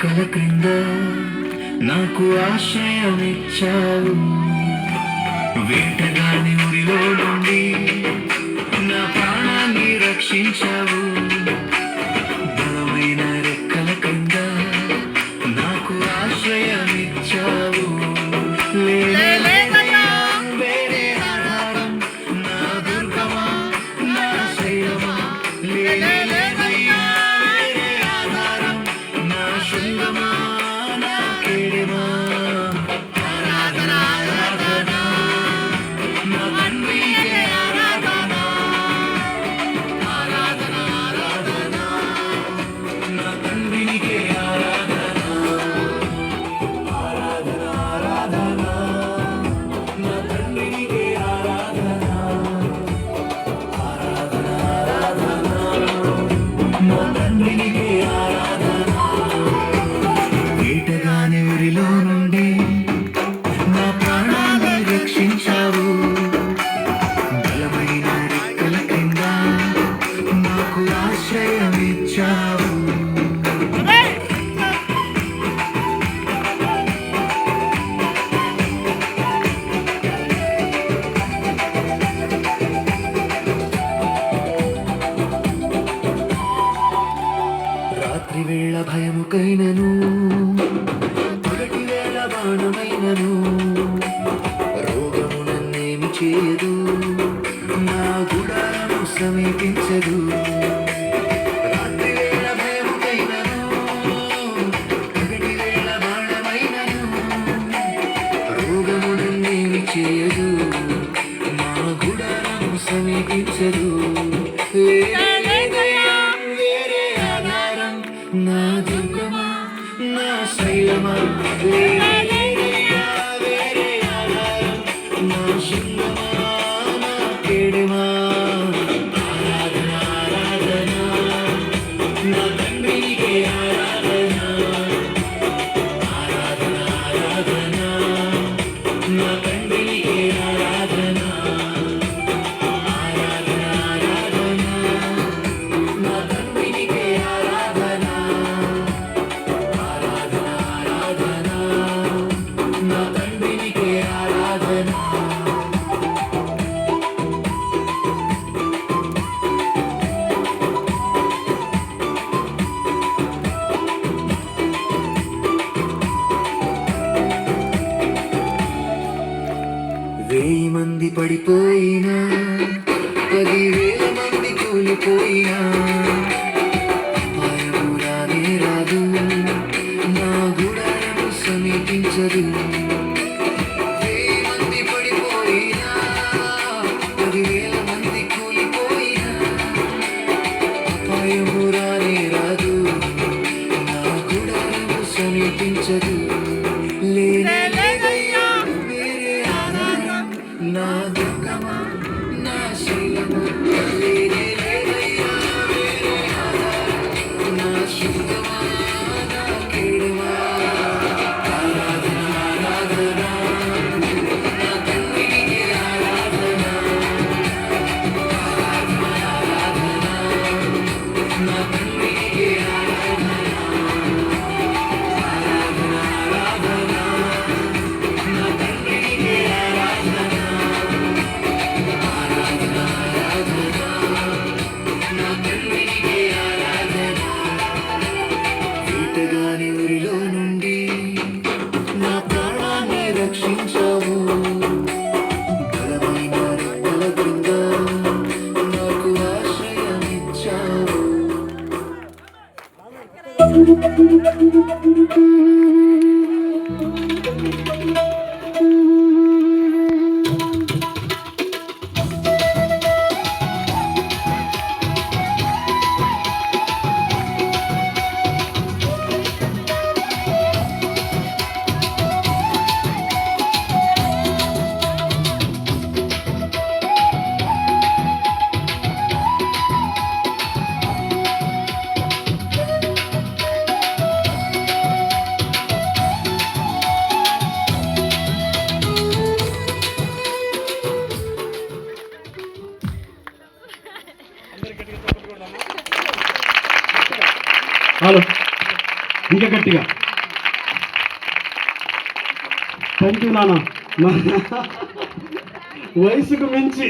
రెక్కల క్రింద నాకు ఆశ్రయమిచ్చావు. వేటగాని ఉరిలో నుండి నా ప్రాణాన్ని రక్షించావు. బలమైన రెక్కల క్రింద నాకు ఆశ్రయమిచ్చావు. వేరే ఆధారం నా దుర్గమా, నా శైలమా. వేరే ఆధారం నా శృంగమా, నా కేడమా. ఆరాధన ఆరాధన నా తండ్రికే ఆరాధన. ఆరాధన ఆరాధన నా తండ్రికే ఆరాధన. ఆరాధన ఆరాధన నా తండ్రికే ఆరాధన. ఆరాధన ఆరాధన నా తండ్రికే ఆరాధన. వేటగాని ఊరిలో నుండి నా ప్రాణాన్ని రక్షించావు. బలమైన రెక్కల కింద నాకు ఆశ్రయమిచ్చావు. రాత్రి వేళ భయముకైనను, పగటి వేళ బాణమైనను, రోగము నన్నేమి చేయదు, నా గుడారము సమీపించదు. రాత్రి వేళ భయముకైనను, పగటి వేళ బాణమైనను, రోగము నన్నేమి చేయదు, నా గుడారము సమీపించదు. వేరే ఆధారం నా దుర్గమా, నా శైలమా. వేరే ఆధారం నా శృంగమా, నా కేడమా. ఆరాధన ఆరాధన నా తండ్రికే ఆరాధన. ఆరాధన ఆరాధన నా తండ్రికే ఆరాధన. ఆరాధన ఆరాధన నా తండ్రికే ఆరాధన. ఆరాధన ఆరాధన నా తండ్రికే ఆరాధన. వేయి మంది పడిపోయినా, 10,000 మంది కూలిపోయినా, అపాయము రానే రాదు, నా గుడారము సమీపించదు. వేయి మంది పడిపోయినా, 10,000 మంది కూలిపోయినా, అపాయము రానే రాదు, నా గుడారము సమీపించదు. లేదయ్యా వేరే ఆధారం నా దుర్గమా, నా శైలమా. లేదయ్యా వేరే ఆధారం నా శృంగమా, నా కేడమా. ఆరాధన ఆరాధన నా తండ్రికే ఆరాధన. ఆరాధన ఆరాధన నా తండ్రికే ఆరాధన. ఆరాధన ఆరాధన నా తండ్రికే ఆరాధన. ఆరాధన ఆరాధన నా తండ్రికే ఆరాధన. వేటగాని ఊరిలో నుండి నా ప్రాణాన్ని రక్షించావు. బలమైన రెక్కల క్రింద నాకు ఆశ్రయమిచ్చావు. హలో ఇంకా గట్టిగా. థ్యాంక్ యూ నాన్న. వయసుకు మించి